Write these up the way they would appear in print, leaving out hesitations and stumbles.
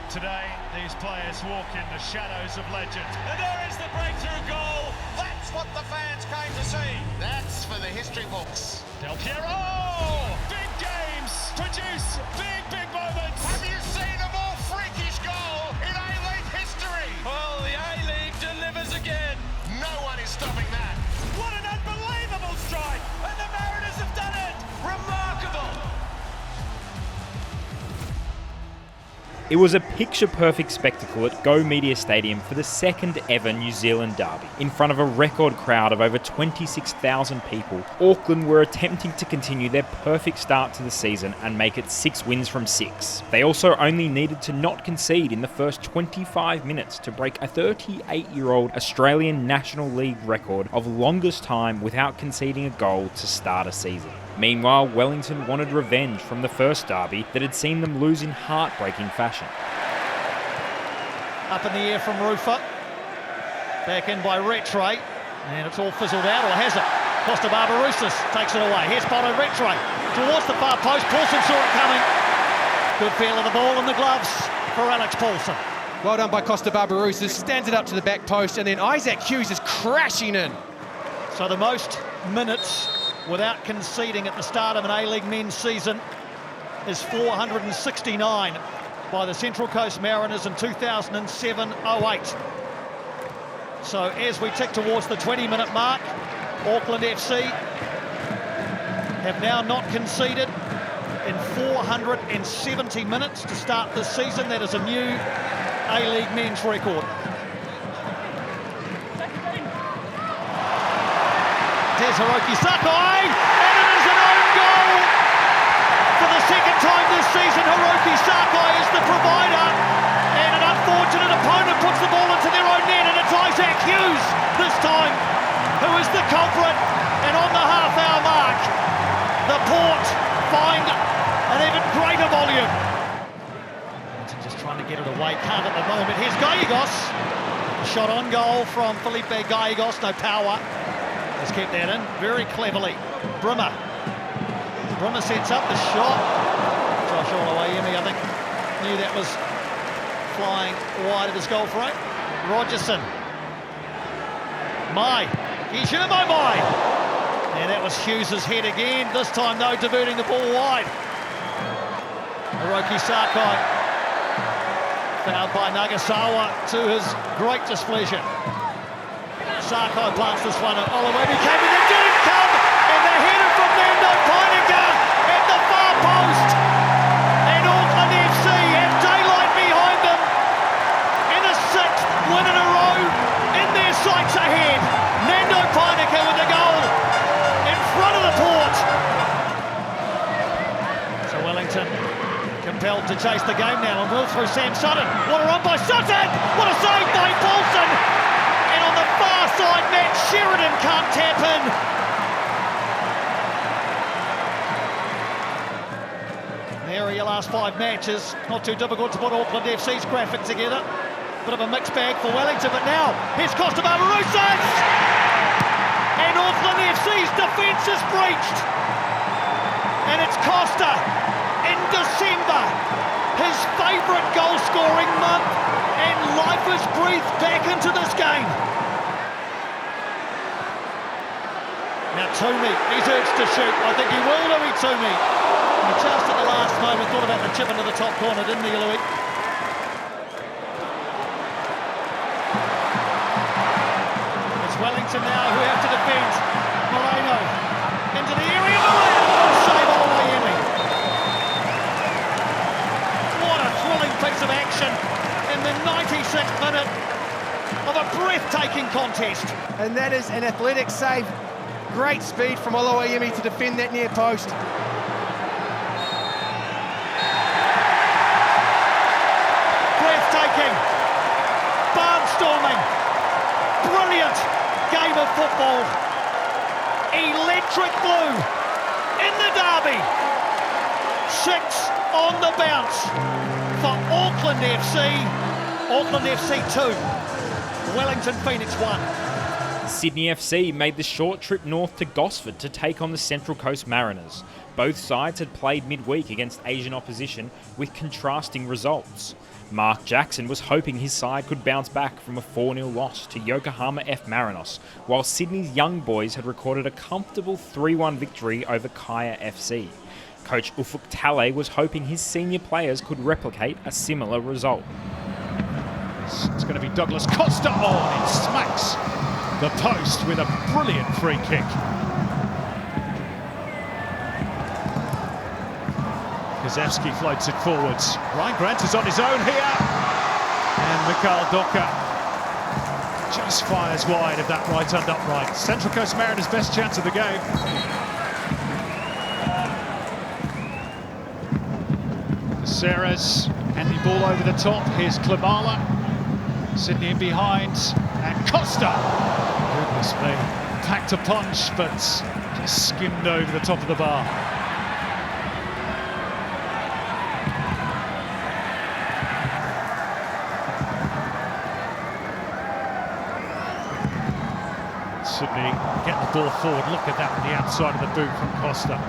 Today, these players walk in the shadows of legend. And there is the breakthrough goal. That's what the fans came to see. That's for the history books. Del Piero! Big games produce big moments. Have you seen a more freakish goal in A-League history? Well, the A-League delivers again. No one is stopping that. What an unbelievable strike! And the Mariners have done it! Remarkable! It was a picture-perfect spectacle at Go Media Stadium for the second ever New Zealand derby. In front of a record crowd of over 26,000 people, Auckland were attempting to continue their perfect start to the season and make it 6 wins from 6. They also only needed to not concede in the first 25 minutes to break a 38-year-old Australian National League record of longest time without conceding a goal to start a season. Meanwhile, Wellington wanted revenge from the first derby that had seen them lose in heartbreaking fashion. Up in the air from Rufer. Back in by Rattray. And it's all fizzled out, or has it? Costa Barbarouses takes it away. Here's Bono Rattray towards the far post. Paulson saw it coming. Good feel of the ball in the gloves for Alex Paulson. Well done by Costa Barbarouses. Stands it up to the back post, and then Isaac Hughes is crashing in. So the most minutes without conceding at the start of an A-League men's season is 469 by the Central Coast Mariners in 2007-08. So as we tick towards the 20-minute mark, Auckland FC have now not conceded in 470 minutes to start this season. That is a new A-League men's record. There's Hiroki Sakai, and it is an own goal! For the second time this season, Hiroki Sakai is the provider, and an unfortunate opponent puts the ball into their own net, and it's Isaac Hughes this time who is the culprit. And on the half-hour mark, the Port find an even greater volume. Just trying to get it away, can't at the moment. Here's Gallegos. Shot on goal from Felipe Gallegos, no power. Has kept that in very cleverly. Brimmer sets up the shot. Josh Oluwayemi, I think, knew that was flying wide of his goal frame. Rogerson. Guillermo Mai. And that was Hughes' head again. This time, though, diverting the ball wide. Hiroki Sakai. Fouled by Nagasawa to his great displeasure. Sakai plants this one, and Oluwayemi came and it didn't come, and the header from Nando Pinega at the far post, and Auckland FC have daylight behind them, and a 6th win in a row in their sights ahead. Nando Pinega with the goal in front of the Port. So Wellington compelled to chase the game now, and will through Sam Sutton. What a run by Sutton! What a save by Paulson! And on the far side, Matt Sheridan can't tap in. There are your last 5 matches. Not too difficult to put Auckland FC's graphic together. Bit of a mixed bag for Wellington, but now here's Costa Barbarouses! And Auckland FC's defence is breached. And it's Costa in December, his favourite goal-scoring month, and life is breathed back into this game. Now Toomey, he's urged to shoot. I think he will, Louis Toomey. And just at the last moment, thought about the chip into the top corner, didn't he, Louis? It's Wellington now who have to defend. Moreno into the area. Save Oluwayemi. What a thrilling piece of action in the 96th minute of a breathtaking contest. And that is an athletic save. Great speed from Oluwayemi to defend that near post. Breathtaking, barnstorming, brilliant game of football. Electric blue in the derby. 6 on the bounce for Auckland FC. Auckland FC 2, Wellington Phoenix 1. Sydney FC made the short trip north to Gosford to take on the Central Coast Mariners. Both sides had played midweek against Asian opposition with contrasting results. Mark Jackson was hoping his side could bounce back from a 4-0 loss to Yokohama F Marinos, while Sydney's young boys had recorded a comfortable 3-1 victory over Kaya FC. Coach Ufuk Talay was hoping his senior players could replicate a similar result. It's going to be Douglas Costa. Oh, it smacks the post with a brilliant free kick. Kazewski floats it forwards. Ryan Grant is on his own here. And Mikhail Doka just fires wide of that right-hand upright. Central Coast Mariners' best chance of the game. Caceres and the ball over the top. Here's Klimala. Sydney in behind. And Costa. Goodness me. Packed a punch, but just skimmed over the top of the bar. Sydney get the ball forward. Look at that on the outside of the boot from Costa.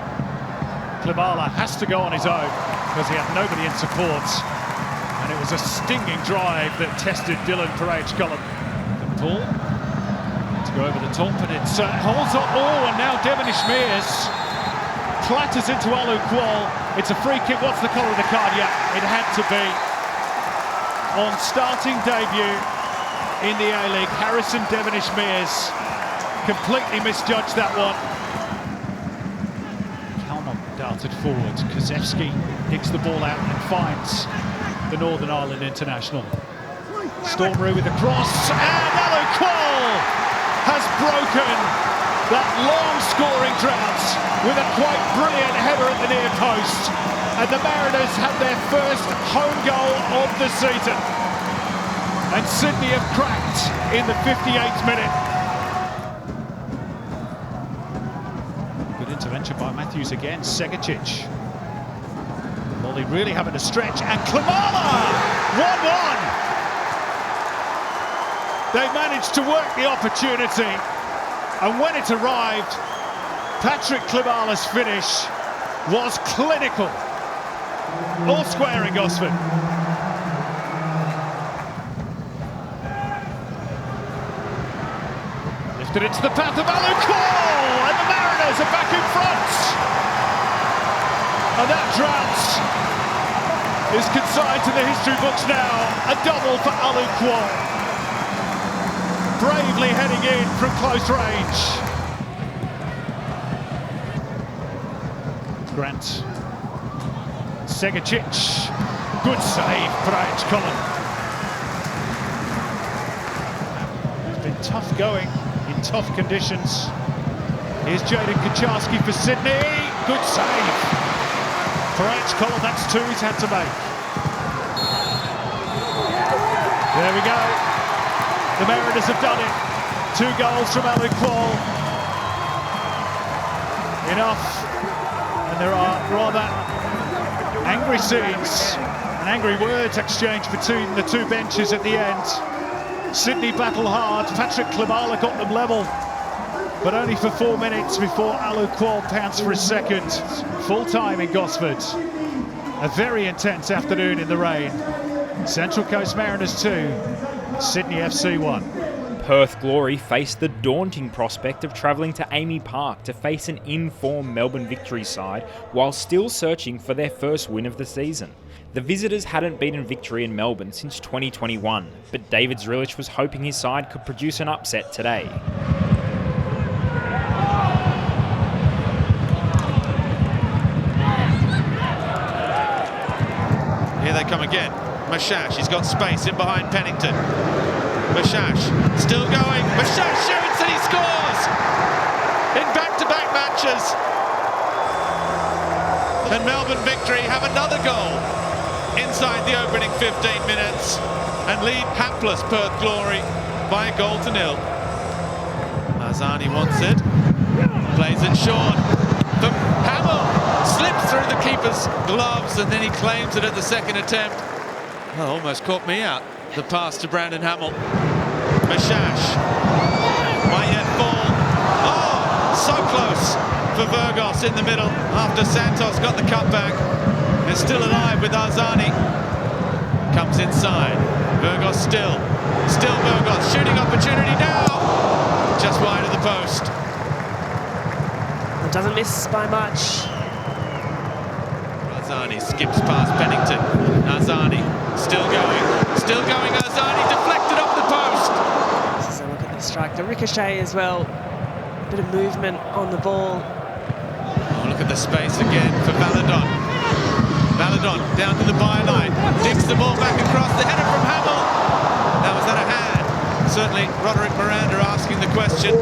Klimala has to go on his own because he had nobody in support. And it was a stinging drive that tested Dylan Perage-Cullen. The ball to go over the top, and it holds up. Oh, and now Devonish Mears clatters into Alu Kuol. It's a free kick. What's the colour of the card? Yeah, it had to be. On starting debut in the A-League, Harrison Devonish Mears completely misjudged that one. Kalman darted forward. Kazewski digs the ball out and finds the Northern Ireland international. Stormroo with the cross, and Alu Kuol has broken that long scoring drought with a quite brilliant header at the near post. And the Mariners have their first home goal of the season. And Sydney have cracked in the 58th minute. Intervention by Matthews again. Segacic. Molly really having to stretch, and Klimala! 1-1! They managed to work the opportunity, and when it arrived, Patrick Klimala's finish was clinical. All square in Gosford. Lifted into the path of Alu Kuol, and the Mariners are back in front. And that drought is consigned to the history books now. A double for Alu Kuol. Bravely heading in from close range. Grant. Segacic. Good save, Perage-Cullen. It's been tough going in tough conditions. Here's Jaden Kucharski for Sydney. Good save. Perage-Cullen, that's two he's had to make. There we go. The Mariners have done it. 2 goals from Alu Kuol. Enough. And there are rather angry scenes and angry words exchanged between the two benches at the end. Sydney battle hard. Patrick Klimala got them level, but only for 4 minutes before Alu Kuol pounced for his second. Full time in Gosford. A very intense afternoon in the rain. Central Coast Mariners 2, Sydney FC 1. Perth Glory faced the daunting prospect of travelling to Amy Park to face an in-form Melbourne Victory side while still searching for their first win of the season. The visitors hadn't beaten Victory in Melbourne since 2021, but David Zrilich was hoping his side could produce an upset today. Here they come again. Mashash, he's got space in behind Pennington. Mashash, still going. Mashash shoots and he scores! In back-to-back matches. And Melbourne Victory have another goal inside the opening 15 minutes and lead hapless Perth Glory by 1-0. Azani wants it. Plays it short. From Hamill. Slips through the keeper's gloves and then he claims it at the second attempt. Well, almost caught me out. The pass to Brandon Hamill. Mashash. So close for Burgos in the middle after Santos got the cutback. They're still alive with Arzani. Comes inside. Burgos still Burgos. Shooting opportunity now. Just wide of the post. It doesn't miss by much. Arzani skips past Pennington. Arzani still going. Arzani deflected off the post. This is a look at the strike. The ricochet as well. Bit of movement on the ball. Oh, look at the space again for Valadon. Valadon down to the byline. Digs the ball back across. The header from Hamill. Now, was that a hand? Certainly Roderick Miranda asking the question.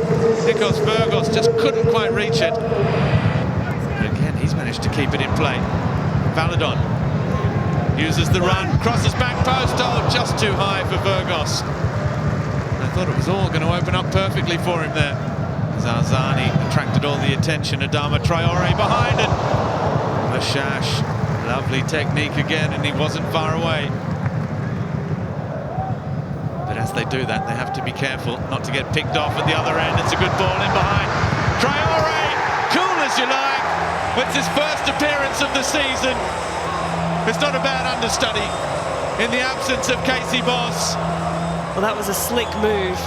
Nikos Burgos just couldn't quite reach it. But again, he's managed to keep it in play. Valadon uses the run, crosses back post. Oh, just too high for Burgos. I thought it was all going to open up perfectly for him there. Arzani attracted all the attention. Adama Traore behind it. Mashash, lovely technique again, and he wasn't far away. But as they do that, they have to be careful not to get picked off at the other end. It's a good ball in behind. Traore, cool as you like. It's his first appearance of the season. It's not a bad understudy in the absence of Casey Boss. Well, that was a slick move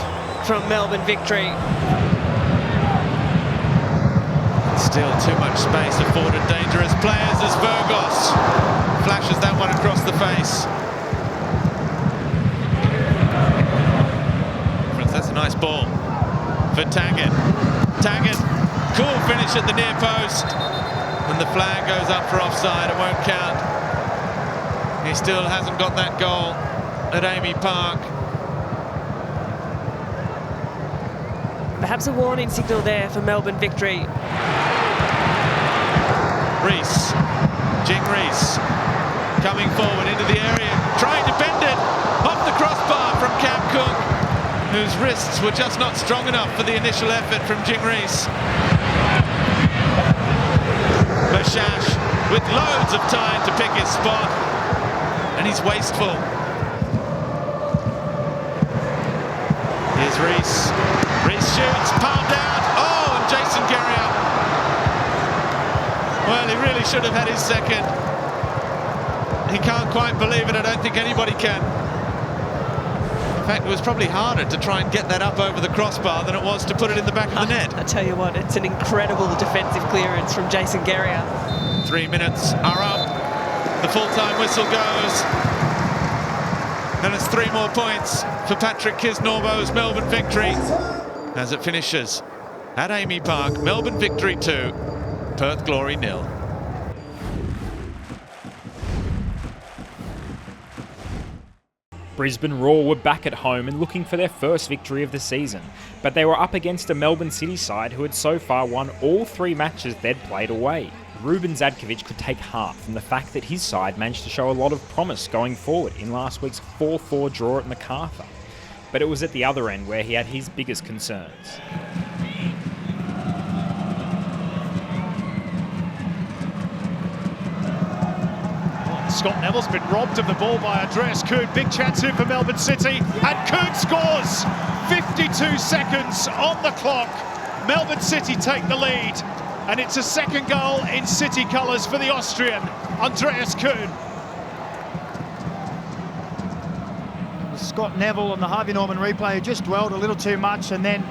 from Melbourne Victory. Still too much space afforded dangerous players as Burgos flashes that one across the face. That's a nice ball for Taggart. Taggart, cool finish at the near post. And the flag goes up for offside. It won't count. He still hasn't got that goal at Amy Park. Perhaps a warning signal there for Melbourne Victory. Rees, Jing Rees, coming forward into the area, trying to bend it off the crossbar from Cam Cook, whose wrists were just not strong enough for the initial effort from Jing Rees. Mashash with loads of time to pick his spot, and he's wasteful. Here's Rees. Rees shoots, palmed out. Oh, and Jason Guerrier. Well, he really should have had his second. He can't quite believe it. I don't think anybody can. In fact, it was probably harder to try and get that up over the crossbar than it was to put it in the back of the net. I tell you what, it's an incredible defensive clearance from Jason Guerrier. 3 minutes are up. The full-time whistle goes. And it's 3 more points for Patrick Kisnorbo's Melbourne Victory as it finishes at Amy Park. Melbourne Victory 2. Perth Glory 0. Brisbane Roar were back at home and looking for their first victory of the season, but they were up against a Melbourne City side who had so far won all 3 matches they'd played away. Ruben Zadkovic could take heart from the fact that his side managed to show a lot of promise going forward in last week's 4-4 draw at MacArthur, but it was at the other end where he had his biggest concerns. Scott Neville's been robbed of the ball by Andreas Kuhn. Big chance here for Melbourne City. And Kuhn scores! 52 seconds on the clock. Melbourne City take the lead. And it's a second goal in City colours for the Austrian, Andreas Kuhn. Scott Neville on the Harvey Norman replay who just dwelled a little too much, and then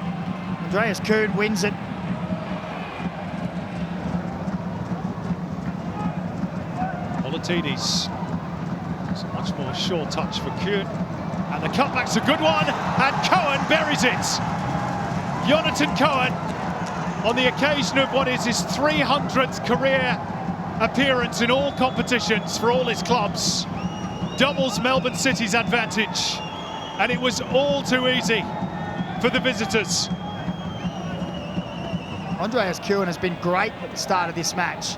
Andreas Kuhn wins it. Politidis. It's a much more sure touch for Kuhn. And the cutback's a good one, and Cohen buries it. Jonathan Cohen, on the occasion of what is his 300th career appearance in all competitions for all his clubs, doubles Melbourne City's advantage. And it was all too easy for the visitors. Andreas Kuhn has been great at the start of this match.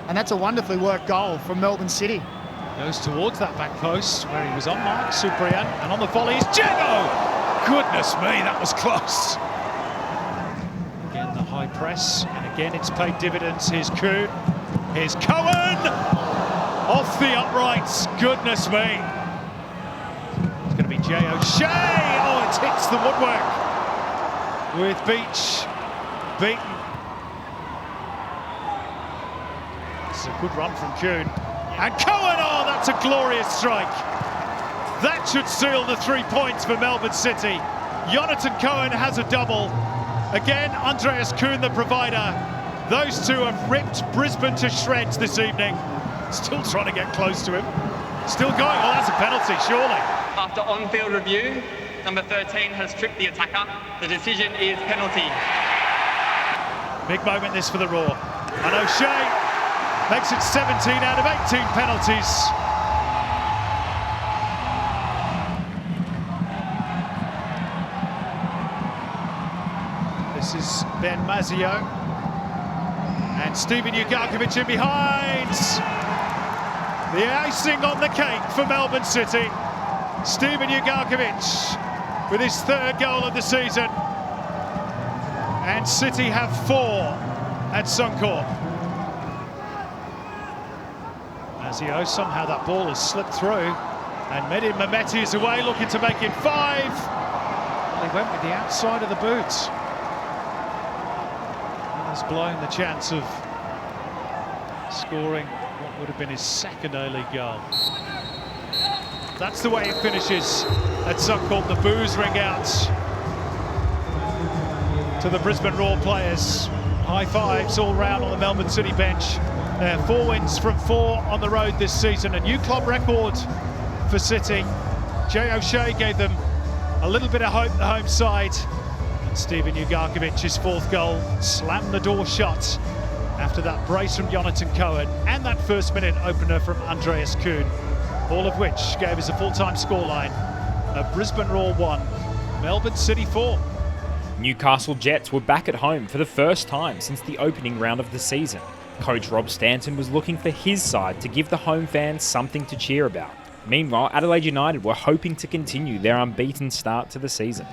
And that's a wonderfully worked goal from Melbourne City. Goes towards that back post where he was on Mark Suprian, and on the volley is Jago! Goodness me, that was close. Again, the high press, and again it's paid dividends. Here's Kuhn, here's Cohen! Off the uprights, goodness me. It's going to be Jay O'Shea! Oh, it hits the woodwork. With Beach beaten This is a good run from Kuhn. And Cohen, oh, that's a glorious strike. That should seal the 3 points for Melbourne City. Jonathan Cohen has a double. Again, Andreas Kuhn, the provider. Those two have ripped Brisbane to shreds this evening. Still trying to get close to him. Still going. Oh, that's a penalty, surely. After on-field review, number 13 has tripped the attacker. The decision is penalty. Big moment this for the Raw. And O'Shea makes it 17 out of 18 penalties. This is Ben Mazzio. And Steven Ugarkovic in behind. The icing on the cake for Melbourne City. Steven Ugarkovic with his third goal of the season. And City have 4 at Suncorp. Mazzio, somehow that ball has slipped through. And Mehdi Mehmeti is away looking to make it 5. He went with the outside of the boot. Has blown the chance of scoring what would have been his second A-League goal. That's the way it finishes at Suncorp. The boos ring out to the Brisbane Roar players. High fives all round on the Melbourne City bench. 4 wins from 4 on the road this season. A new club record for City. Jay O'Shea gave them a little bit of hope, the home side. Steven Ugarkovic's 4th goal slammed the door shut after that brace from Jonathan Cohen and that first-minute opener from Andreas Kuhn, all of which gave us a full-time scoreline of Brisbane Roar 1, Melbourne City 4. Newcastle Jets were back at home for the first time since the opening round of the season. Coach Rob Stanton was looking for his side to give the home fans something to cheer about. Meanwhile, Adelaide United were hoping to continue their unbeaten start to the season.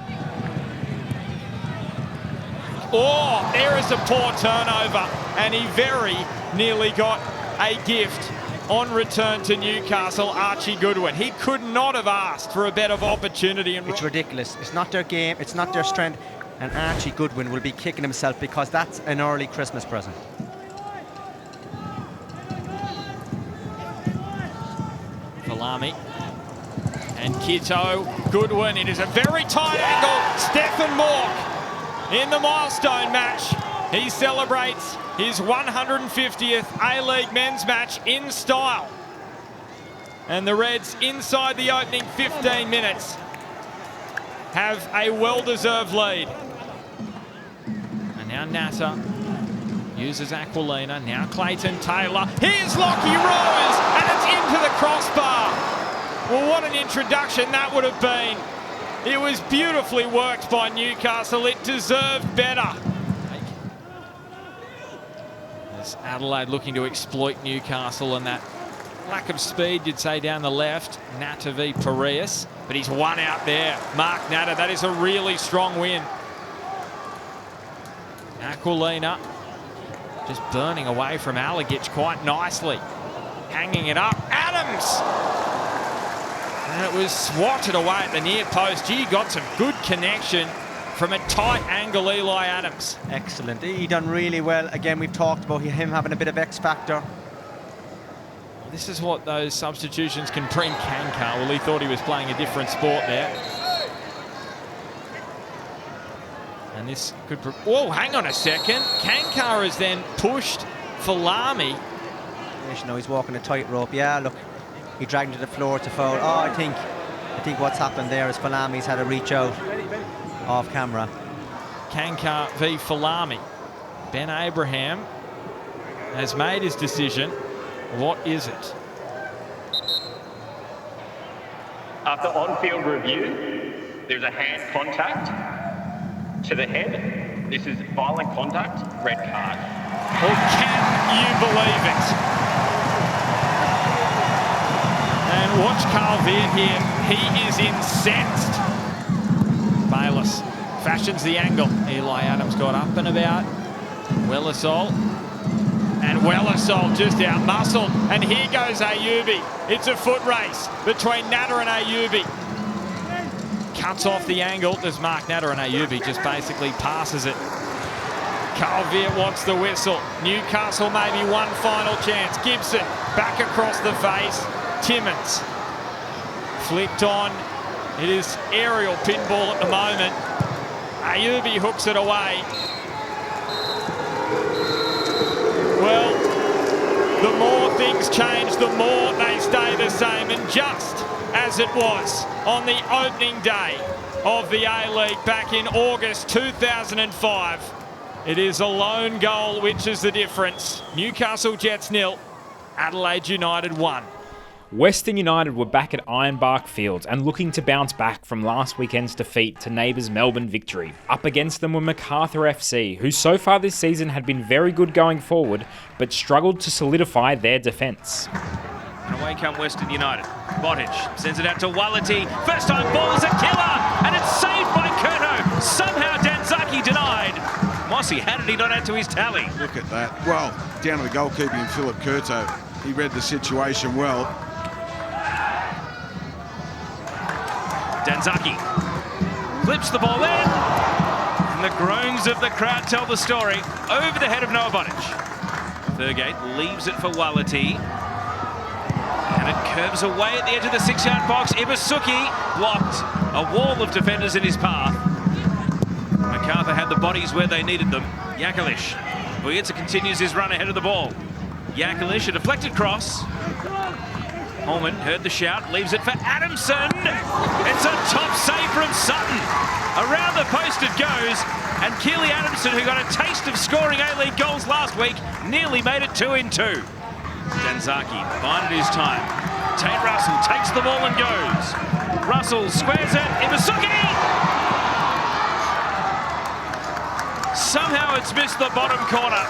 Oh, there is a poor turnover, and he very nearly got a gift on return to Newcastle, Archie Goodwin. He could not have asked for a better opportunity. It's ridiculous. It's not their game, it's not their strength, and Archie Goodwin will be kicking himself because that's an early Christmas present. Valami and Kito, Goodwin. It is a very tight angle. Stefan Mork in the milestone match. He celebrates his 150th A-League men's match in style. And the Reds, inside the opening 15 minutes, have a well-deserved lead. And now Natta uses Aquilina. Now Clayton Taylor. Here's Lockie Rose, and it's into the crossbar. Well, what an introduction that would have been. It was beautifully worked by Newcastle. It deserved better. As Adelaide looking to exploit Newcastle and that lack of speed, you'd say, down the left. Natta v Piraeus, but he's one out there. Mark Natta, that is a really strong win. Aquilina just burning away from Aleague quite nicely. Hanging it up. Adams! And it was swatted away at the near post. Gee, got some good connection from a tight angle, Eli Adams. Excellent. He done really well. Again, we've talked about him having a bit of X factor. This is what those substitutions can bring Kankar. Well, he thought he was playing a different sport there. And this could... Whoa, hang on a second. Kankar has then pushed Valami. You know, he's walking a tightrope. Yeah, look. He dragged him to the floor to foul. Oh, I think what's happened there is Falami's had a reach out off camera. Kankar v Valami. Ben Abraham has made his decision. What is it? After on-field review, there's a hand contact to the head. This is violent contact, red card. Well, can you believe it? And watch Carl Veert here. He is incensed. Bayliss fashions the angle. Eli Adams got up and about. Wellisol. And Wellisol just out-muscled. And here goes Ayubi. It's a foot race between Natta and Ayubi. Cuts off the angle. Does Mark Natta, and Ayubi just basically passes it Carl Veer wants the whistle. Newcastle maybe one final chance. Gibson back across the face. Timmins flicked on. It is aerial pinball at the moment. Ayubi hooks it away. Well, the more things change, the more they stay the same. And just as it was on the opening day of the A-League back in August 2005, it is a lone goal which is the difference. Newcastle Jets 0, Adelaide United 1. Western United were back at Ironbark Field and looking to bounce back from last weekend's defeat to neighbours Melbourne victory. Up against them were MacArthur FC, who so far this season had been very good going forward, but struggled to solidify their defence. And away come Western United. Bottage sends it out to Wality. First time ball is a killer, and it's saved by Curto. Somehow Danzaki denied. Mossy, how did he not add to his tally? Look at that. Well, down to the goalkeeper in Philip Curto. He read the situation well. Danzaki flips the ball in, and the groans of the crowd tell the story. Over the head of Noah Bottage. Thurgate leaves it for Wality, and it curves away at the edge of the 6-yard box. Ibasuki blocked. A wall of defenders in his path. MacArthur had the bodies where they needed them. Yakalish. Boyitsa continues his run ahead of the ball. Yakalish, a deflected cross. Holman heard the shout, leaves it for Adamson. It's a top save from Sutton. Around the post it goes, and Keely Adamson, who got a taste of scoring A-League goals last week, nearly made it 2 in 2. Danzaki bided his time. Tate Russell takes the ball and goes. Russell squares it. Ibasuki! Somehow it's missed the bottom corner,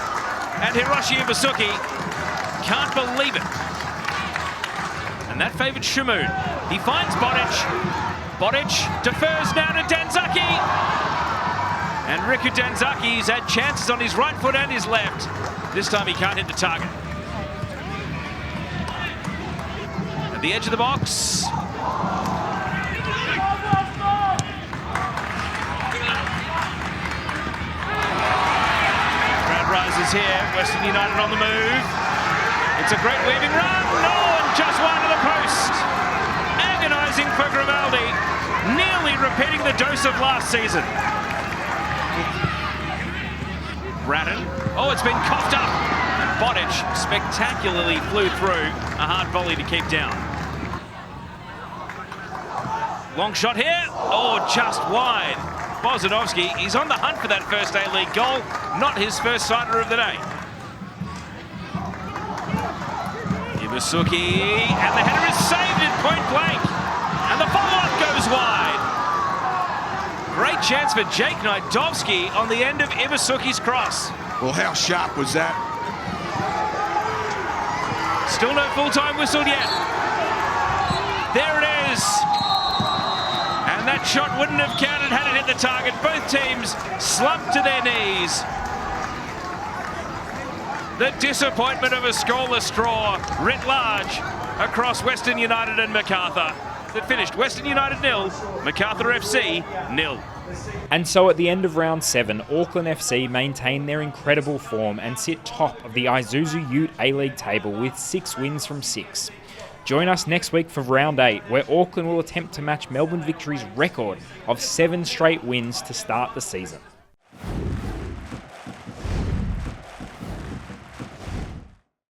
and Hiroshi Ibasuki can't believe it. And that favoured Shamoon. He finds Bottage. Bottage defers now to Danzaki. And Riku Danzaki's had chances on his right foot and his left. This time he can't hit the target. At the edge of the box. Crowd rises here. Western United on the move. It's a great weaving run. No! Just wide of the post. Agonising for Grimaldi. Nearly repeating the dose of last season. Bratton. Oh, it's been coughed up. And Bottage spectacularly flew through. A hard volley to keep down. Long shot here. Oh, just wide. Bozanovsky, he's on the hunt for that first A-League goal. Not his first sighter of the day. Ibasuki, and the header is saved at point blank, and the follow-up goes wide. Great chance for Jake Nidovsky on the end of Ibasuki's cross. Well, how sharp was that? Still no full-time whistle yet. There it is. And that shot wouldn't have counted had it hit the target. Both teams slumped to their knees. The disappointment of a scoreless draw writ large across Western United and MacArthur. That finished Western United 0, MacArthur FC 0. And so at the end of round 7, Auckland FC maintain their incredible form and sit top of the Isuzu UTE A-League table with 6 wins from 6. Join us next week for round 8, where Auckland will attempt to match Melbourne Victory's record of 7 straight wins to start the season.